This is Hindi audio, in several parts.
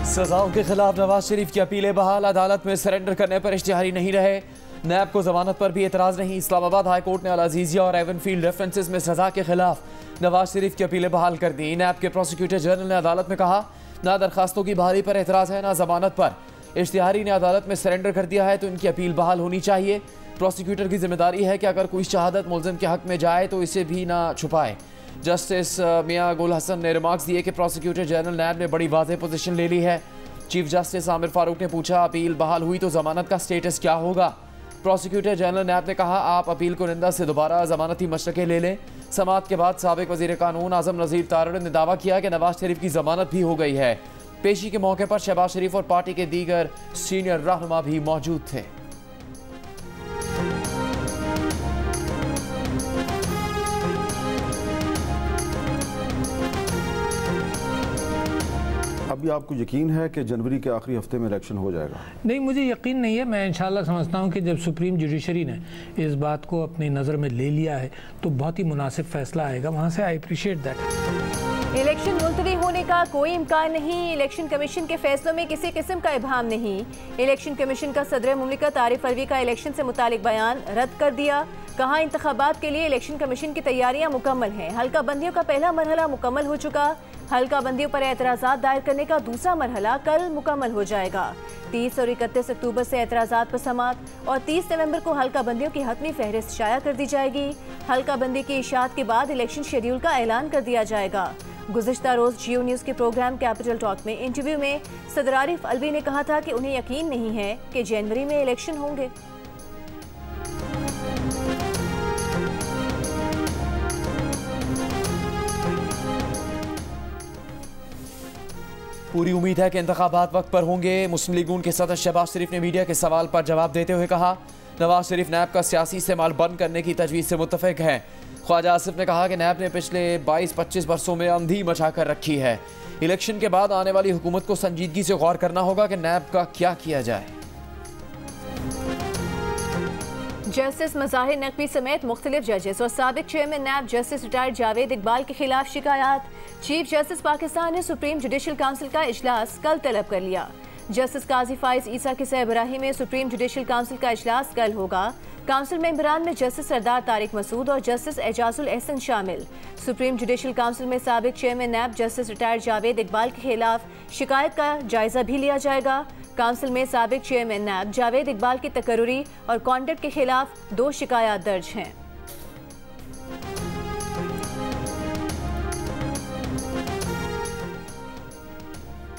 सजाओं के खिलाफ नवाज शरीफ की अपीलें बहाल, अदालत में सरेंडर करने पर इश्तिहारी नहीं रहे। नैब को जमानत पर भी एतराज़ नहीं। इस्लामाबाद हाई कोर्ट ने अल अजीजिया और एवनफील्ड रेफरेंसेस में सजा के खिलाफ नवाज शरीफ की अपीलें बहाल कर दी। नैब के प्रोसिक्यूटर जनरल ने अदालत में कहा, ना दरखास्तों की बहाली पर एतराज़ है, ना जमानत पर। इश्तिहारी ने अदालत में सरेंडर कर दिया है तो इनकी अपील बहाल होनी चाहिए। प्रोसिक्यूटर की जिम्मेदारी है कि अगर कोई शहादत मुलजिम के हक में जाए तो इसे भी ना छुपाए। जस्टिस मियां गुल हसन ने रिमार्क्स दिए कि प्रोसिक्यूटर जनरल नैब ने बड़ी वाज़ेह पोजीशन ले ली है। चीफ जस्टिस आमिर फारूक ने पूछा, अपील बहाल हुई तो जमानत का स्टेटस क्या होगा? प्रोसिक्यूटर जनरल नैब ने कहा, आप अपील कुनिंदा से दोबारा जमानती मशरके ले लें। समाअत के बाद साबिक वज़ीर कानून आज़म नज़ीर तारड़ ने दावा किया कि नवाज शरीफ की जमानत भी हो गई है। पेशी के मौके पर शहबाज शरीफ और पार्टी के दीगर सीनियर रहनुमा भी मौजूद थे। अभी आपको यकीन है कि जनवरी के आखिरी हफ्ते में इलेक्शन हो जाएगा? नहीं, मुझे यकीन नहीं है। मैं इंशाल्लाह समझता हूँ कि जब सुप्रीम जुडिशरी ने इस बात को अपनी नज़र में ले लिया है तो बहुत ही मुनासिब फैसला आएगा वहाँ से। I appreciate that. इलेक्शन मुलतवी होने का कोई इम्कान नहीं। इलेक्शन कमीशन के फैसलों में किसी किस्म का इबाहम नहीं। इलेक्शन कमीशन का सदर मुमलिकत आरिफ अलवी का इलेक्शन से मुतालिक बयान रद्द कर दिया। कहा, इंतखाबात के लिए इलेक्शन कमीशन की तैयारियां मुकम्मल हैं। हल्का बंदियों का पहला मरहला मुकम्मल हो चुका। हल्का बंदियों पर एतराज़ात दायर करने का दूसरा मरहला कल मुकम्मल हो जाएगा। 30 और 31 अक्टूबर से एतराज़ात पर समाअत और 30 नवंबर को हल्का बंदियों की हतमी फहरिस्त शाया कर दी जाएगी। हल्का बंदी की इशाअत के बाद इलेक्शन शेड्यूल का ऐलान कर दिया जाएगा। गुज़िश्ता रोज़ जियो न्यूज़ के प्रोग्राम कैपिटल टॉक में इंटरव्यू में सदर आरिफ अलवी ने कहा था कि उन्हें यकीन नहीं है कि जनवरी में इलेक्शन होंगे। पूरी उम्मीद है कि इंतखाबात वक्त पर होंगे। मुस्लिम लीग के सदर शहबाज शरीफ ने मीडिया के सवाल पर जवाब देते हुए कहा, नवाज शरीफ नैब का सियासी इस्तेमाल बंद करने की तजवीज़ से मुत्तफिक है। ख्वाजा आसिफ ने कहा कि नैब ने पिछले 22-25 वर्षों में अंधी मचा कर रखी है। इलेक्शन के बाद आने वाली हुकूमत को संजीदगी से गौर करना होगा कि नैब का क्या किया जाए। जस्टिस मज़ाहिर नकवी समेत मुख्तलिफ जजेस और साबिक chairman NAB justice retired Javed Iqbal के खिलाफ शिकायत। चीफ जस्टिस पाकिस्तान ने सुप्रीम जुडिशल काउंसिल का इजलास कल तलब कर लिया। जस्टिस काजी फाइज ईसा के सरबराही में सुप्रीम जुडिशल काउंसिल का इजलास कल होगा। काउंसिल मेंबरान में जस्टिस सरदार तारिक मसूद और जस्टिस एजाजुल एहसन शामिल। सुप्रीम जुडिशल काउंसिल में साबिक chairman NAB justice retired Javed Iqbal के खिलाफ शिकायत का जायजा भी लिया जाएगा। काउंसिल में साबिक चेयरमैन नैब जावेद इकबाल की तकर्रुरी और कॉन्डक्ट के खिलाफ 2 शिकायत दर्ज हैं।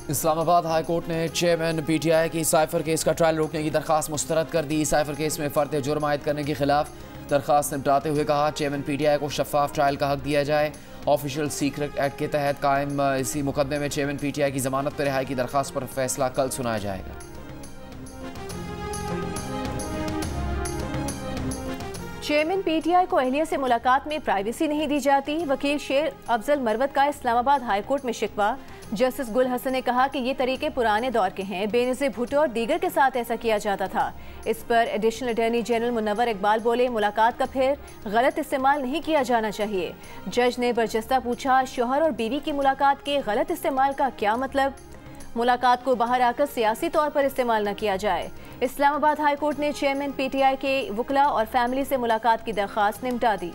इस्लामाबाद हाई कोर्ट ने चेयरमैन PTI की साइफर केस का ट्रायल रोकने की दरखास्त मुस्तरद कर दी। साइफर केस में फ़र्द जुर्म आयद करने के खिलाफ दरखास्त निपटाते हुए कहा, चेयरमैन PTI को शफाफ ट्रायल का हक दिया जाए। ऑफिशियल सीक्रेट एक्ट के तहत कायम इसी मुकदमे में चेयरमैन PTI की जमानत पर रिहाई की दरखास्त पर फैसला कल सुनाया जाएगा। चेयरमैन PTI को अहलिया से मुलाकात में प्राइवेसी नहीं दी जाती। वकील शेर अफजल मरवत का इस्लामाबाद हाई कोर्ट में शिकवा। जस्टिस गुल हसन ने कहा कि ये तरीके पुराने दौर के हैं। बेनज़ीर भुट्टो और दीगर के साथ ऐसा किया जाता था। इस पर additional attorney general Munawwar Iqbal बोले, मुलाकात का फिर गलत इस्तेमाल नहीं किया जाना चाहिए। जज ने बरजस्ता पूछा, शोहर और बीवी की मुलाकात के गलत इस्तेमाल का क्या मतलब? मुलाकात को बाहर आकर सियासी तौर पर इस्तेमाल न किया जाए। इस्लामाबाद हाई कोर्ट ने चेयरमैन PTI के वकला और फैमिली से मुलाकात की दरख्वास्त निपटा दी।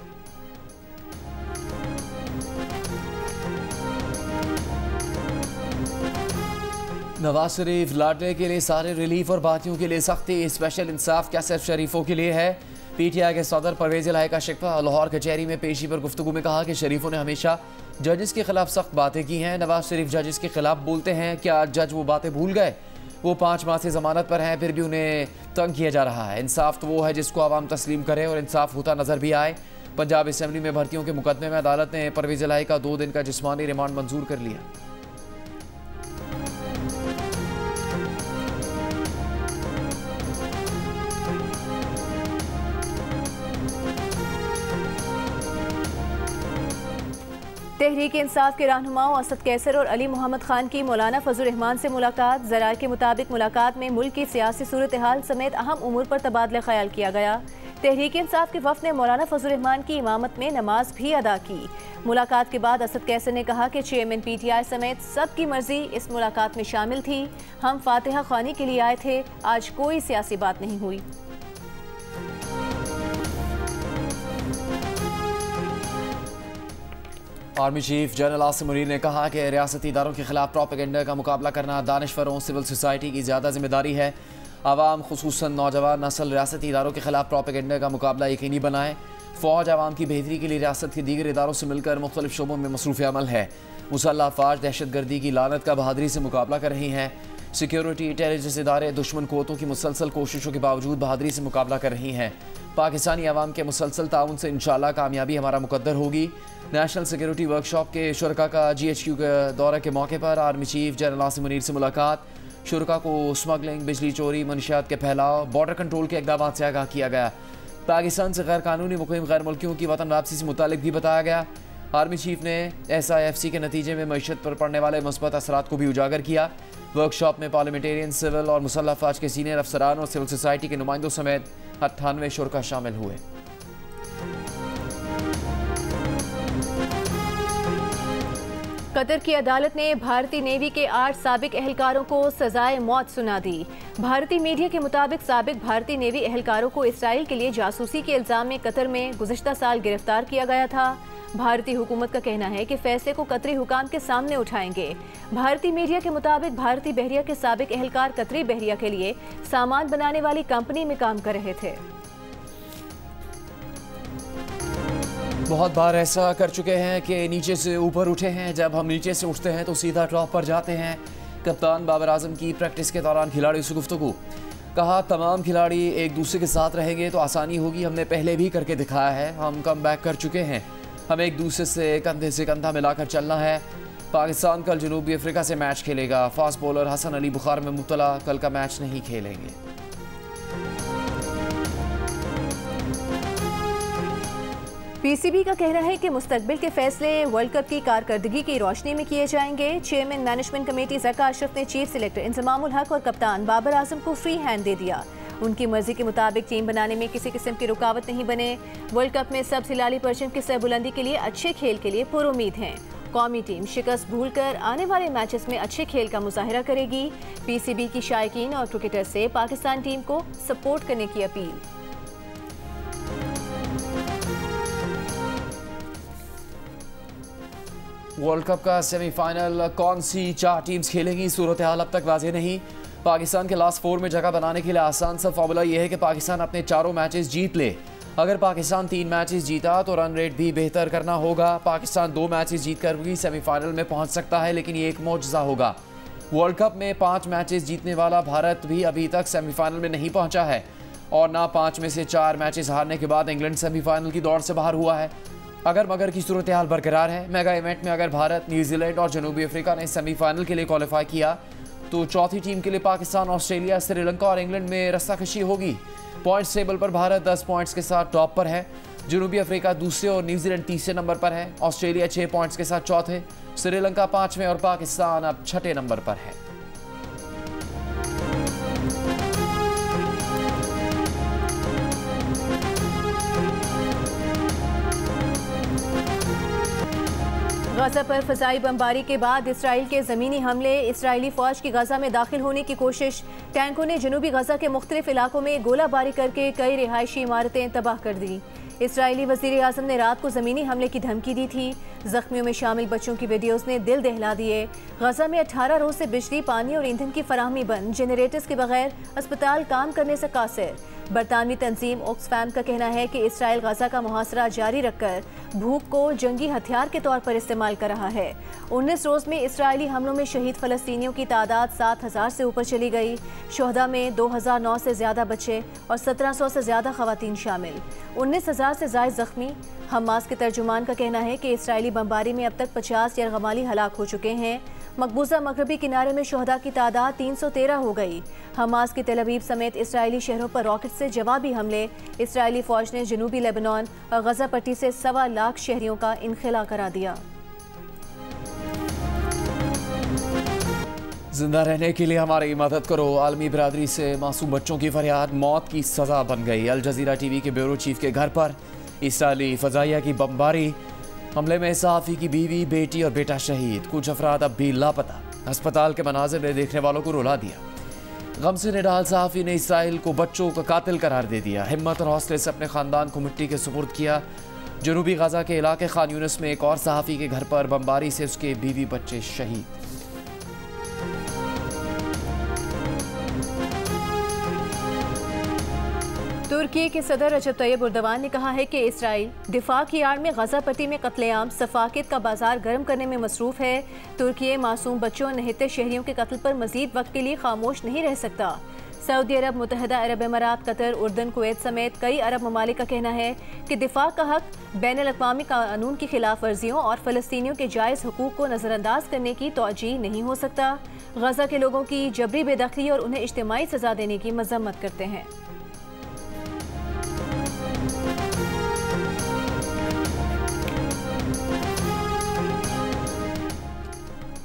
नवाज शरीफ लौटने के लिए सारे रिलीफ और बाकियों के लिए सख्ती। स्पेशल इंसाफ क्या सिर्फ शरीफों के लिए है? PTI के सदर परवेज इलाही का शिकवा। लाहौर कचहरी में पेशी पर गुफ्तगू में कहा कि शरीफों ने हमेशा जजेस के खिलाफ सख्त बातें की हैं। नवाज शरीफ जजेस के खिलाफ बोलते हैं, क्या जज वो बातें भूल गए? वो 5 माह से जमानत पर हैं, फिर भी उन्हें तंग किया जा रहा है। इंसाफ तो वो है जिसको आवाम तस्लीम करे और इंसाफ होता नजर भी आए। पंजाब असम्बली में भर्तियों के मुकदमे में अदालत ने परवेज इलाही का 2 दिन का जिस्मानी रिमांड मंजूर कर लिया। तहरीक इंसाफ के रहनुमाओं असद कैसर और अली मोहम्मद खान की मौलाना फजल रहमान से मुलाकात। ज़राए के मुताबिक मुलाकात में मुल्क की सियासी सूरत हाल समेत अहम उमूर पर तबादला ख्याल किया गया। तहरीक इंसाफ के वफ़द ने मौलाना फजल रहमान की इमामत में नमाज भी अदा की। मुलाकात के बाद असद कैसर ने कहा कि चेयरमैन PTI समेत सबकी मर्जी इस मुलाकात में शामिल थी। हम फातिहा ख्वानी के लिए आए थे, आज कोई सियासी बात नहीं हुई। Army chief general Asim Munir ने कहा कि रियासती इदारों के खिलाफ प्रोपेगेंडा का मुकाबला करना दानिशवरों सिविल सोसाइटी की ज़्यादा जिम्मेदारी है। आवाम खुसूसन नौजवान नस्ल रियासती इदारों के खिलाफ प्रोपेगेंडा का मुकाबला यकीनी बनाए। फ़ौज आवाम की बेहतरी के लिए रियासत के दीगर इदारों से मिलकर मुख्तलिफ शोबों में मसरूफ़ अमल है। मुसल्लह अफ़वाज दहशतगर्दी की लानत का बहादुरी से मुकाबला कर रही हैं। सिक्योरिटी इंटेलिजेंस इदारे दुश्मन क़ुव्वतों की मुसलसल कोशिशों के बावजूद बहादुरी से मुकाबला कर रही हैं। पाकिस्तानी अवाम के मुसलसल ताउन से इंशाअल्लाह कामयाबी हमारा मुकद्दर होगी। नेशनल सिक्योरिटी वर्कशॉप के शुरका का GHQ के दौरे के मौके पर army chief general Asim Munir से मुलाकात। शुरका को स्मगलिंग, बिजली चोरी, मनशियात के फैलाव, बॉर्डर कंट्रोल के इक़दाम से आगाह किया गया। पाकिस्तान से गैर कानूनी मुक़ीम गैर मुल्कियों की वतन वापसी से मुतालिक भी बताया गया। आर्मी चीफ ने SIFC के नतीजे में मईशत पर पड़ने वाले मुस्बत असरात को भी उजागर किया। वर्कशॉप में पार्लियामेंटेरियन, सिविल और मुसल्लह अफ़वाज के सीनियर अफसरान और सिविल सोसाइटी के नुमाइंदों समेत 98 शुरका शामिल हुए। कतर की अदालत ने भारतीय नेवी के 8 साबिक एहलकारों को सजाए मौत सुना दी। भारतीय मीडिया के मुताबिक साबिक भारतीय नेवी एहलकारों को इसराइल के लिए जासूसी के इल्जाम में कतर में गुज़िश्ता साल गिरफ्तार किया गया था। भारतीय हुकूमत का कहना है कि फैसले को कतरी हुकाम के सामने उठाएंगे। भारतीय मीडिया के मुताबिक भारतीय बहरिया के साबिक एहलकार कतरी बहरिया के लिए सामान बनाने वाली कंपनी में काम कर रहे थे। बहुत बार ऐसा कर चुके हैं कि नीचे से ऊपर उठे हैं। जब हम नीचे से उठते हैं तो सीधा टॉप पर जाते हैं। कप्तान बाबर आजम की प्रैक्टिस के दौरान खिलाड़ियों से गुफ्तगू। कहा, तमाम खिलाड़ी एक दूसरे के साथ रहेंगे तो आसानी होगी। हमने पहले भी करके दिखाया है, हम कम बैक कर चुके हैं। हमें एक दूसरे से कंधा मिलाकर चलना है। पाकिस्तान कल जनूबी अफ्रीका से मैच खेलेगा। फास्ट बॉलर हसन अली बुखार में मुब्तला, कल का मैच नहीं खेलेंगे। PCB का कहना है कि मुस्तकबिल के फैसले वर्ल्ड कप की कारकर्दगी की रोशनी में किए जाएंगे। Chairman management committee Zaka Ashraf ने चीफ सिलेक्टर इंजमामुल हक और कप्तान बाबर आजम को फ्री हैंड दे दिया। उनकी मर्जी के मुताबिक टीम बनाने में किसी किस्म की रुकावट नहीं बने। वर्ल्ड कप में सब हिलाली परचम की सरबुलंदी के लिए अच्छे खेल के लिए पुरुमीद हैं। कौमी टीम शिकस्त भूलकर आने वाले मैचेस में अच्छे खेल का मुजाहिरा करेगी। PCB की शायकीन और क्रिकेटर से पाकिस्तान टीम को सपोर्ट करने की अपील। वर्ल्ड कप का सेमीफाइनल कौन सी 4 टीम्स खेलेंगी, सूरत हाल अब तक वाज़ेह नहीं। पाकिस्तान के लास्ट 4 में जगह बनाने के लिए आसान सा फॉर्मूला यह है कि पाकिस्तान अपने 4 मैचेस जीत ले। अगर पाकिस्तान 3 मैचेस जीता तो रन रेट भी बेहतर करना होगा। पाकिस्तान 2 मैचेस जीत कर भी सेमीफाइनल में पहुंच सकता है, लेकिन ये एक मौजज़ा होगा। वर्ल्ड कप में 5 मैचेस जीतने वाला भारत भी अभी तक सेमीफाइनल में नहीं पहुंचा है और ना 5 में से 4 मैचेस हारने के बाद इंग्लैंड सेमीफाइनल की दौड़ से बाहर हुआ है। अगर मगर की सूरत हाल बरकरार है, मेगा इवेंट में अगर भारत, न्यूजीलैंड और जनूबी अफ्रीका ने सेमीफाइनल के लिए क्वालिफाई किया तो चौथी टीम के लिए पाकिस्तान, ऑस्ट्रेलिया, श्रीलंका और इंग्लैंड में रस्साकशी होगी। पॉइंट्स टेबल पर भारत 10 पॉइंट्स के साथ टॉप पर है। जनूबी अफ्रीका दूसरे और न्यूजीलैंड तीसरे नंबर पर है। ऑस्ट्रेलिया 6 पॉइंट्स के साथ चौथे, श्रीलंका 5वें और पाकिस्तान अब 6ठे नंबर पर है। गजा पर फ़ज़ाई बमबारी के बाद इसराइल के ज़मीनी हमले, इसराइली फ़ौज की गजा में दाखिल होने की कोशिश। टैंकों ने जनूबी गजा के मुख्तलिफ इलाकों में गोलाबारी करके कई रिहायशी इमारतें तबाह कर दी। इसराइली वज़ीर आज़म ने रात को ज़मीनी हमले की धमकी दी थी। ज़ख्मियों में शामिल बच्चों की वीडियोज़ ने दिल दहला दिए। गजा में 18 रोज़ से बिजली, पानी और ईंधन की फराहमी बंद। जनरेटर्स के बगैर अस्पताल काम करने से कासिर। बरतानवी तंजीम ऑक्सफैम का कहना है कि इसराइल गजा का मुहासरा जारी रखकर भूख को जंगी हथियार के तौर पर इस्तेमाल कर रहा है। 19 रोज़ में इसराइली हमलों में शहीद फ़लस्तीनियों की तादाद 7000 से ऊपर चली गई। शुहदा में 2009 से ज़्यादा बच्चे और 1700 से ज़्यादा ख़वातीन शामिल। 19,000 से ज़ायद ज़ख्मी। हमास के तर्जुमान का कहना है कि इसराइली बमबारी में अब तक 50 यरगमाली हलाक हो चुके हैं। मकबूजा मगरबी किनारे में शुहदा की तादाद 313 हो गई। हमास की तेल अवीव समेत इसराइली शहरों पर रॉकेट से जवाबी हमले। इसराइली फ़ौज ने जनूबी लेबनान और गजा पट्टी से 1.25 लाख शहरियों का इनखला करा दिया। जिंदा रहने के लिए हमारी मदद करो। आलमी बरादरी से मासूम बच्चों की फरियाद मौत की सज़ा बन गई। अल जज़ीरा टीवी के ब्यूरो चीफ के घर पर इसराइली फ़ज़ाइया की बमबारी। हमले में सहाफ़ी की बीवी, बेटी और बेटा शहीद। कुछ अफराद अब भी लापता। अस्पताल के मनाज़िर ने देखने वालों को रुला दिया। गम से निडाल सहाफ़ी ने इसराइल को बच्चों का कातिल करार दे दिया। हिम्मत और हौसले से अपने ख़ानदान को मिट्टी के सुपुर्द किया। जनूबी गाज़ा के इलाके खान यूनिस में एक और सहाफ़ी के घर पर बमबारी से उसके बीवी बच्चे शहीद। तुर्की के सदर रजब तैयब एर्दोगान ने कहा है कि इसराइल दिफा की आड़ में गजा पट्टी में कत्लेआम सफाकियत का बाजार गर्म करने में मसरूफ है। तुर्की मासूम बच्चों और नहते शहरियों के कत्ल पर मजीद वक्त के लिए खामोश नहीं रह सकता। सऊदी अरब, मुत्तहिदा अरब अमारात, कतर, उर्दन, कुवैत समेत कई अरब ममालिक का कहना है कि दिफा का हक बैनुल-अक़वामी कानून की खिलाफ वर्जियों और फ़लस्तीनियों के जायज़ हुकूक को नज़रअंदाज करने की तौजीह नहीं हो सकता। गजा के लोगों की जबरी बेदखली और उन्हें इज्तिमाई सज़ा देने की मज़म्मत करते हैं।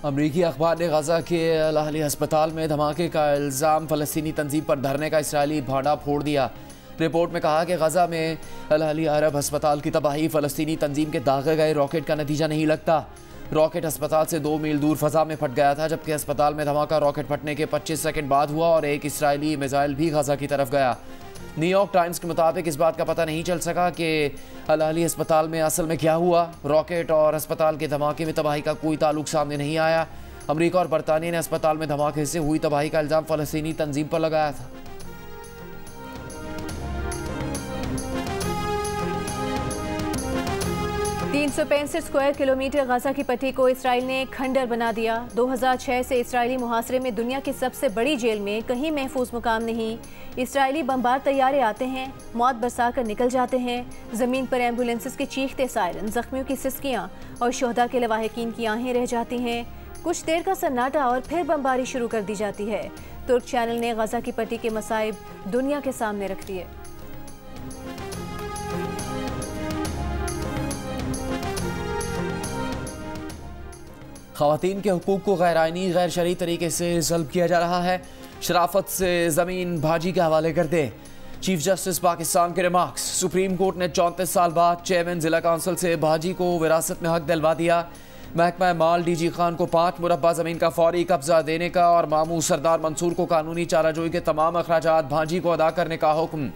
अमरीकी अखबार ने गजा के अल अहली अस्पताल में धमाके का इल्ज़ाम फ़लस्तीनी तंजीम पर धरने का इसराइली भांडा फोड़ दिया। रिपोर्ट में कहा कि गजा में अल अहली अरब अस्पताल की तबाही फ़लस्तीनी तंजीम के दागे गए रॉकेट का नतीजा नहीं लगता। रॉकेट अस्पताल से 2 मील दूर फ़ज़ा में फट गया था, जबकि अस्पताल में धमाका रॉकेट फटने के 25 सेकंड बाद हुआ और एक इसराइली मिसाइल भी गजा की तरफ गया। न्यूयॉर्क टाइम्स के मुताबिक इस बात का पता नहीं चल सका कि अल अहली अस्पताल में असल में क्या हुआ। रॉकेट और अस्पताल के धमाके में तबाही का कोई ताल्लुक सामने नहीं आया। अमेरिका और बरतानिया ने अस्पताल में धमाके से हुई तबाही का इल्ज़ाम फ़लस्तीनी तंजीम पर लगाया था। $365 स्क्वायर किलोमीटर गजा की पट्टी को इसराइल ने खंडर बना दिया। 2006 से इसराइली मुहासरे में दुनिया की सबसे बड़ी जेल में कहीं महफूज मुकाम नहीं। इसराइली बमबार तैयारे आते हैं, मौत बरसा कर निकल जाते हैं। ज़मीन पर एम्बुलेंसेस के चीखते सायरन, जख्मियों की सिसकियाँ और शोहदा के लवाहिकीन की आहें रह जाती हैं। कुछ देर का सन्नाटा और फिर बमबारी शुरू कर दी जाती है। तुर्क चैनल ने गजा की पट्टी के मसाइब दुनिया के सामने रख दिए। ख़वातीन के हुकूक को गैर आइनी, गैर शरई तरीके से जल्ब किया जा रहा है। शराफत से ज़मीन भाजी के हवाले कर दे। चीफ जस्टिस पाकिस्तान के रिमार्क्स। सुप्रीम कोर्ट ने 34 साल बाद चेयरमैन ज़िला काउंसिल से भाजी को विरासत में हक दिलवा दिया। महकमा माल डीजी खान को 5 मुरब्बा ज़मीन का फौरी कब्जा देने का और मामू सरदार मंसूर को कानूनी चाराजोई के तमाम अखराजात भाजी को अदा करने का हुक्म।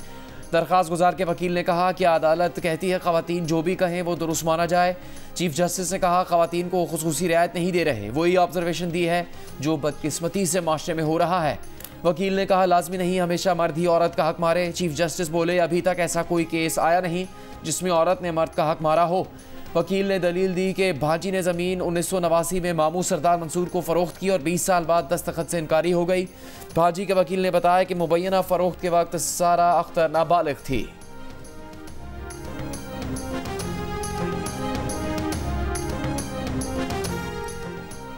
दरख्वास्त गुजार के वकील ने कहा कि अदालत कहती है ख़वातीन जो भी कहें वो दुरुस्त माना जाए। चीफ जस्टिस ने कहा ख़वातीन को खुसूसी रियायत नहीं दे रहे, वही ऑब्जर्वेशन दी है जो बदकिस्मती से माशरे में हो रहा है। वकील ने कहा लाजमी नहीं हमेशा मर्द ही औरत का हक मारे। चीफ जस्टिस बोले अभी तक ऐसा कोई केस आया नहीं जिसमें औरत ने मर्द का हक मारा हो। वकील ने दलील दी कि भाजी ने ज़मीन 1989 में मामू सरदार मंसूर को फ़रोख्त की और 20 साल बाद दस्तखत से इनकारी हो गई। भाजी के वकील ने बताया कि मुबैना फ़रोख्त के वक्त सारा अख्तर नाबालिग थी।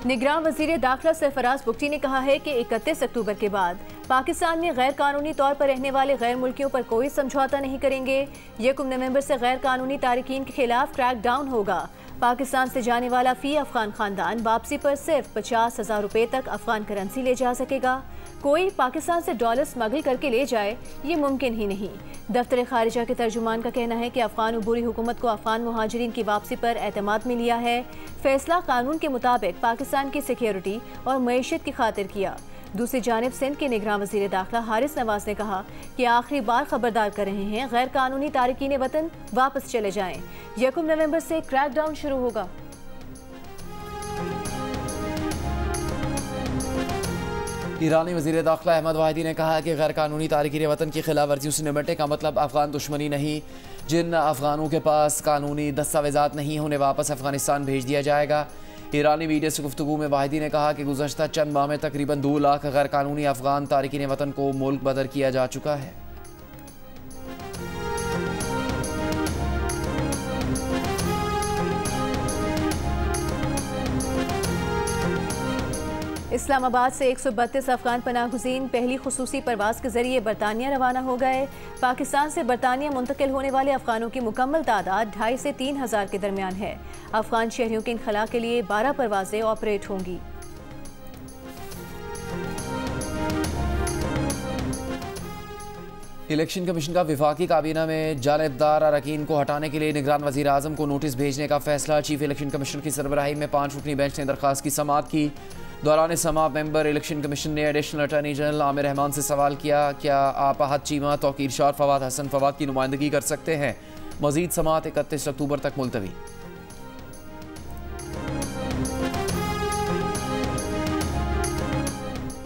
निगरान वज़ीर दाखिला सरफराज बुगटी ने कहा है कि 31 अक्टूबर के बाद पाकिस्तान में गैर कानूनी तौर पर रहने वाले गैर मुल्कियों पर कोई समझौता नहीं करेंगे। 1 नवंबर से गैर कानूनी तारिकीन के खिलाफ क्रैक डाउन होगा। पाकिस्तान से जाने वाला फ़ी अफगान खानदान वापसी पर सिर्फ 50,000 रुपये तक अफगान करेंसी ले जा सकेगा। कोई पाकिस्तान से डॉलर स्मगल करके ले जाए ये मुमकिन ही नहीं। दफ्तर खारिजा के तर्जुमान का कहना है कि अफगान उबूरी हुकूमत को अफगान मुहाजिरीन की वापसी पर एतमाद में लिया है। फैसला कानून के मुताबिक पाकिस्तान की सिक्योरिटी और मईशत की खातिर किया। दूसरी जानिब सिंध के निगरान वज़ीर दाखिला हारिस नवाज ने कहा कि आखिरी बार खबरदार कर रहे हैं गैर कानूनी तारिकीन वतन वापस चले जाएं। 1 नवंबर से क्रैकडाउन शुरू होगा। ईरानी वज़ीर दाखिला अहमद वाहिदी ने कहा कि गैर कानूनी तारिकीन वतन की खिलाफ वर्जियों से निपटने का मतलब अफगान दुश्मनी नहीं। जिन अफगानों के पास कानूनी दस्तावेजात नहीं उन्हें वापस अफगानिस्तान भेज दिया जाएगा। ईरानी मीडिया से गुफ्तगू में वाहिदी ने कहा कि गुज़श्ता चंद माह में तकरीबन 2 लाख गैर कानूनी अफगान तारिकीन वतन को मुल्क बदर किया जा चुका है। इस्लामाबाद से 132 अफगान पनाहगुज़ीन पहली खुसूसी परवाज़ के जरिए बरतानिया रवाना हो गए। पाकिस्तान से बरतानिया मुंतकिल होने वाले अफगानों की मुकम्मल तादाद 2,500 से 3,000 के दरमियान है। अफगान शहरियों के इनखला के लिए 12 परवाज़ें ऑपरेट होंगी। इलेक्शन कमीशन का वफाकी काबीना में जानिबदार अरकान को हटाने के लिए निगरान वज़ीर आज़म को नोटिस भेजने का फैसला। चीफ इलेक्शन कमीशन की सरबराही में 5 रुकनी बेंच ने दरख्वास्त की समाअत की। दौरान समाअत मेंबर इलेक्शन कमीशन ने additional attorney general Aamir Rahman से सवाल किया, क्या आप अहद चीमा, तौकीर शाह और फवाद हसन फवाद की नुमाइंदगी कर सकते हैं? मज़ीद समाअत 31 अक्टूबर तक मुलतवी।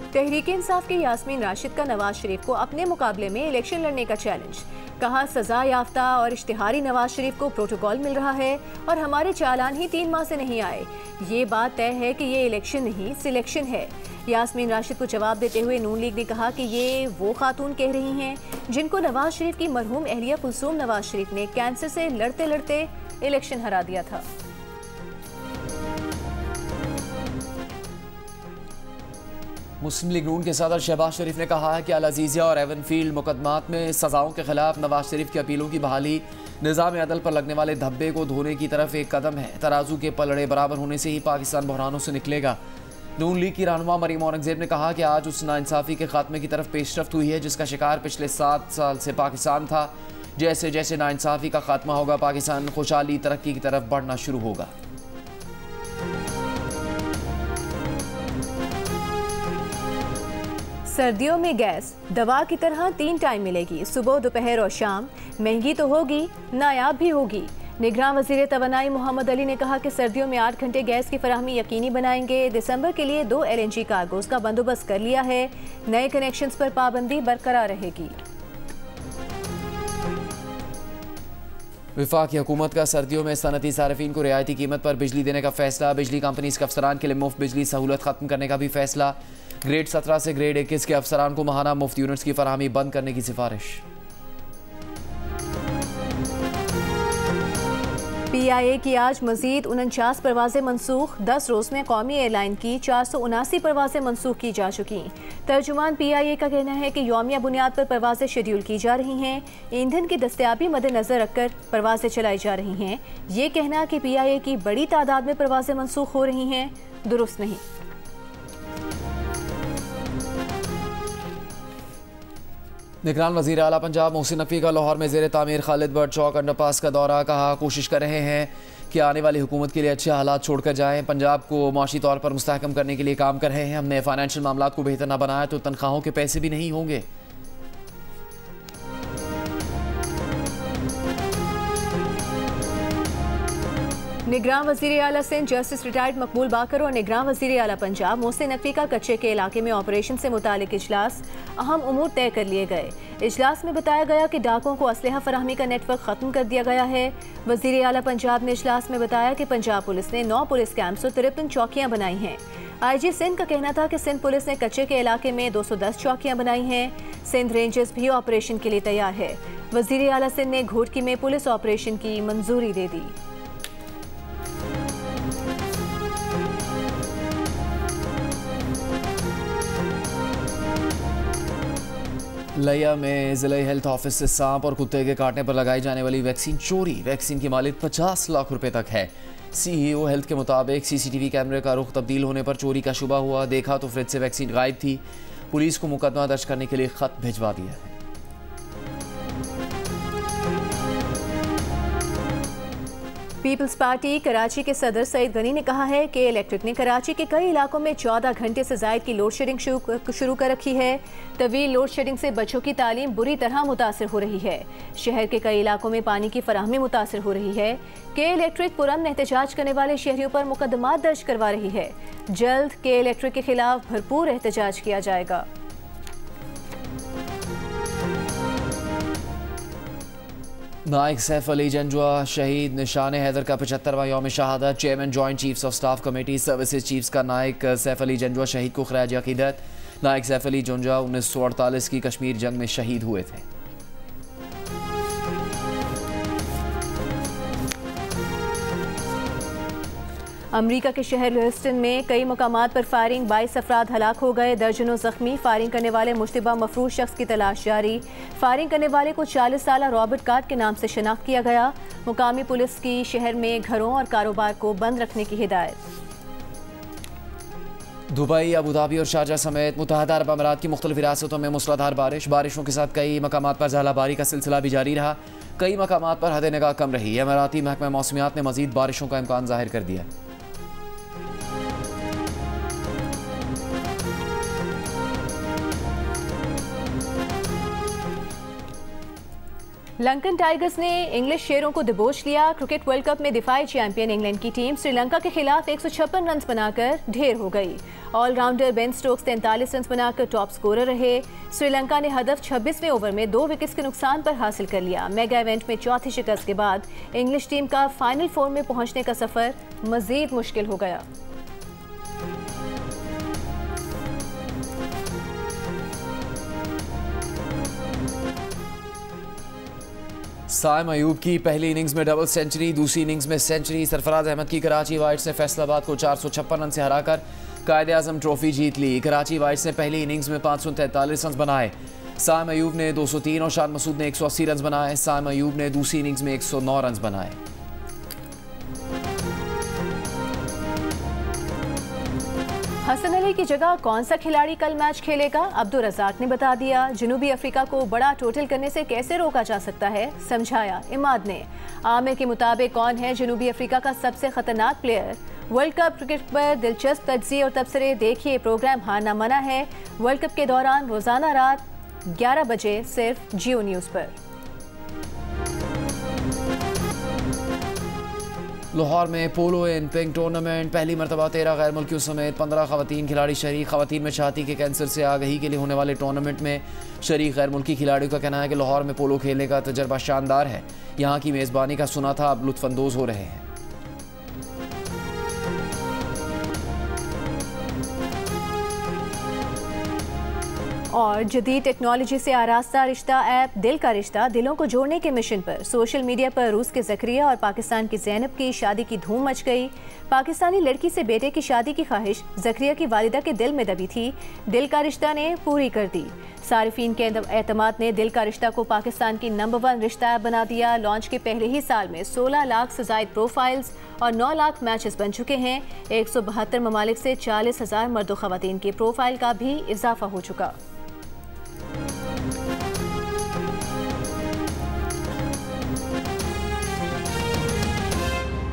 तहरीक इंसाफ के यास्मीन राशिद का नवाज शरीफ को अपने मुकाबले में इलेक्शन लड़ने का चैलेंज। कहा, सजा याफ्ता और इश्तिहारी नवाज शरीफ को प्रोटोकॉल मिल रहा है और हमारे चालान ही 3 माह से नहीं आए। ये बात तय है कि ये इलेक्शन नहीं सिलेक्शन है। यास्मीन राशिद को जवाब देते हुए नून लीग ने कहा कि ये वो खातून कह रही हैं जिनको नवाज शरीफ की मरहूम अहलिया कुलसूम नवाज शरीफ ने कैंसर से लड़ते लड़ते इलेक्शन हरा दिया था। मुस्लिम लीग नून के सदर शहबाज शरीफ ने कहा है कि अल अजीज़िया और एवनफील्ड मुकदमात में सजाओं के खिलाफ नवाज शरीफ की अपीलों की बहाली निज़ाम अदल पर लगने वाले धब्बे को धोने की तरफ एक कदम है। तराजू के पलड़े बराबर होने से ही पाकिस्तान बहरानों से निकलेगा। नून लीग की रहनुमा मरीम औरंगजेब ने कहा कि आज उस नाइंसाफ़ी के खात्मे की तरफ पेशरफ्त हुई है जिसका शिकार पिछले 7 साल से पाकिस्तान था। जैसे जैसे नाइंसाफ़ी का खात्मा होगा, पाकिस्तान खुशहाली तरक्की की तरफ बढ़ना शुरू होगा। सर्दियों में गैस दवा की तरह 3 टाइम मिलेगी, सुबह, दोपहर और शाम। महंगी तो होगी, नायाब भी होगी। निगरान वज़ीर तवानाई मोहम्मद अली ने कहा कि सर्दियों में 8 घंटे गैस की फराहमी यकीनी बनाएंगे। दिसंबर के लिए 2 LNG कार्गोज का बंदोबस्त कर लिया है। नए कनेक्शंस पर पाबंदी बरकरार रहेगी। वफाकी हुकूमत का सर्दियों में सनती सार्फिन को रियायती कीमत पर बिजली देने का फैसला। बिजली कंपनीज के अफसरान के लिए मुफ्त बिजली सहूलत खत्म करने का भी फैसला। ग्रेड 17 से ग्रेड 21 के अफसरान को माहाना मुफ्त यूनिट्स की फराहमी बंद करने की सिफारिश। PIA की आज मजीद 49 परवाजें मनसूख। 10 रोज में कौमी एयरलाइन की 479 परवाजें मनसूख की जा चुकी। तर्जुमान PIA का कहना है कि यौमिया बुनियाद पर परवाजें शेड्यूल की जा रही हैं। ईंधन की दस्तयाबी मद्देनजर रखकर परवाजें चलाई जा रही हैं। ये कहना कि PIA की बड़ी तादाद में परवाजें मनसूख हो रही हैं दुरुस्त नहीं। निगरान वज़ीर आला पंजाब मोहसिन नकवी का लाहौर में ज़ेर तामीर खालिद बर्ड चौक अंडरपास का दौरा। कहा, कोशिश कर रहे हैं कि आने वाली हुकूमत के लिए अच्छे हालात छोड़कर जाएं। पंजाब को माशी तौर पर मुस्तहकम करने के लिए काम कर रहे हैं। हमने फाइनेंशियल मामलात को बेहतर न बनाया तो तनख्वाहों के पैसे भी नहीं होंगे। निगरान वज़ीर आला सिंध जस्टिस रिटायर्ड मकबूल बाकर और निगरान वज़ीर आला पंजाब मोहसिन नकवी का कच्चे के इलाके में ऑपरेशन से मुतालिक इजलास। अहम उमूर तय कर लिए गए। इजलास में बताया गया कि डाकुओं को असलहा फराहमी का नेटवर्क ख़त्म कर दिया गया है। वज़ीर आला पंजाब ने इजलास में बताया कि पंजाब पुलिस ने 9 पुलिस कैंप्स और 53 चौकियाँ बनाई हैं। IG सिंध का कहना था कि सिंध पुलिस ने कच्चे के इलाके में 210 चौकियाँ बनाई हैं। सिंध रेंजर्स भी ऑपरेशन के लिए तैयार है। वज़ीर आला सिंध ने घोटकी में पुलिस ऑपरेशन की मंजूरी दे दी। लिया में ज़िला हेल्थ ऑफिस से सांप और कुत्ते के काटने पर लगाई जाने वाली वैक्सीन चोरी। वैक्सीन की मालिक 50 लाख रुपए तक है। CEO हेल्थ के मुताबिक CCTV कैमरे का रुख तब्दील होने पर चोरी का शुबा हुआ। देखा तो फ्रिज से वैक्सीन गायब थी। पुलिस को मुकदमा दर्ज करने के लिए खत भिजवा दिया है। पीपल्स पार्टी कराची के सदर सईद गनी ने कहा है कि इलेक्ट्रिक ने कराची के कई इलाकों में 14 घंटे से जायद की लोड शेडिंग शुरू कर रखी है। तवील लोड शेडिंग से बच्चों की तालीम बुरी तरह मुतासर हो रही है। शहर के कई इलाकों में पानी की फराहमी मुतासर हो रही है। के इलेक्ट्रिक पुरअमन एहतजाज करने वाले शहरियों पर मुकदमात दर्ज करवा रही है। जल्द के इलेक्ट्रिक के खिलाफ भरपूर एहतजाज किया जाएगा। नाइक सैफ अली जंजुआ शहीद निशान हैदर का 75वां यौम शहादत। Chairman joint chiefs of staff committee services chiefs का नाइक सैफ अली जंजुआ शहीद को खराज अकीदत। नाइक सैफ अली जंजुआ 1948 की कश्मीर जंग में शहीद हुए थे। अमरीका के शहर ह्यूस्टन में कई मकामात पर फायरिंग, 22 अफराद हलाक हो गए, दर्जनों जख्मी। फायरिंग करने वाले मुश्तबा मफरूज शख्स की तलाश जारी। फायरिंग करने वाले को 40 साल रॉबर्ट कार्ट के नाम से शनाख्त किया गया। मुकामी पुलिस की शहर में घरों और कारोबार को बंद रखने की हिदायत। दुबई, अबू धाबी और शारजा समेत मुत्तहदा अरब अमीरात की मुख्तलिफ रियासतों में मूसलाधार बारिशों के साथ कई मकामात पर ज़ालाबारी का सिलसिला भी जारी रहा। कई मकामात पर हद निगाह कम रही। अमीराती महकमा मौसमियात ने मज़ीद बारिशों का इम्कान जाहिर कर दिया। लंकन टाइगर्स ने इंग्लिश शेरों को दबोच लिया। क्रिकेट वर्ल्ड कप में दिफाई चैंपियन इंग्लैंड की टीम श्रीलंका के खिलाफ 156 रन बनाकर ढेर हो गई। ऑलराउंडर बेन स्टोक्स 43 रन बनाकर टॉप स्कोरर रहे। श्रीलंका ने हदफ 26वें ओवर में 2 विकेट्स के नुकसान पर हासिल कर लिया। मेगा इवेंट में चौथी शिकस्त के बाद इंग्लिश टीम का फाइनल 4 में पहुंचने का सफर मजीद मुश्किल हो गया। साइम अयूब की पहली इनिंग्स में डबल सेंचुरी, दूसरी इनिंग्स में सेंचुरी। सरफराज अहमद की कराची वाइट्स ने फैसलाबाद को 456 रन से हराकर कायद-ए-आज़म ट्रॉफी जीत ली। कराची वाइट्स ने पहली इनिंग्स में 543 रन बनाए। साइम अयूब ने 203 और शाद मसूद ने 180 रन बनाए। साइम अयूब ने दूसरी इनिंग्स में 109 रन बनाए। हसन अली की जगह कौन सा खिलाड़ी कल मैच खेलेगा? अब्दुल रज़ाक ने बता दिया। जनूबी अफ्रीका को बड़ा टोटल करने से कैसे रोका जा सकता है, समझाया इमाद ने। आमिर के मुताबिक कौन है जनूबी अफ्रीका का सबसे खतरनाक प्लेयर? वर्ल्ड कप क्रिकेट पर दिलचस्प तज्ज़िये और तबसरे देखिए प्रोग्राम हारना मना है। वर्ल्ड कप के दौरान रोजाना रात 11 बजे सिर्फ जियो न्यूज़ पर। लाहौर में पोलो इन पिंक टूर्नामेंट, पहली मरतबा 13 गैर मुल्कियों समेत 15 खवातीन खिलाड़ी शरीक। खवातीन में छाती के कैंसर से आगही के लिए होने वाले टूर्नामेंट में शरीक गैर मुल्की खिलाड़ियों का कहना है कि लाहौर में पोलो खेलने का तजर्बा शानदार है। यहाँ की मेज़बानी का सुना था, अब लुत्फानंदोज हो रहे हैं। और जदीद टेक्नोलॉजी से आरास्ता रिश्ता ऐप दिल का रिश्ता दिलों को जोड़ने के मिशन पर। सोशल मीडिया पर रूस के ज़करिया और पाकिस्तान की ज़ैनब की शादी की धूम मच गई। पाकिस्तानी लड़की से बेटे की शादी की ख्वाहिश ज़करिया की वालिदा के दिल में दबी थी। दिल का रिश्ता ने पूरी कर दी। सारिफीन के एतमाद ने दिल का रिश्ता को पाकिस्तान की नंबर 1 रिश्ता ऐप बना दिया। लॉन्च के पहले ही साल में 16 लाख से ज़ायद प्रोफाइल्स और 9 लाख मैचेस बन चुके हैं। 172 ममालिक से 40,000 मर्द व ख़वातीन के प्रोफाइल का भी इजाफा हो चुका।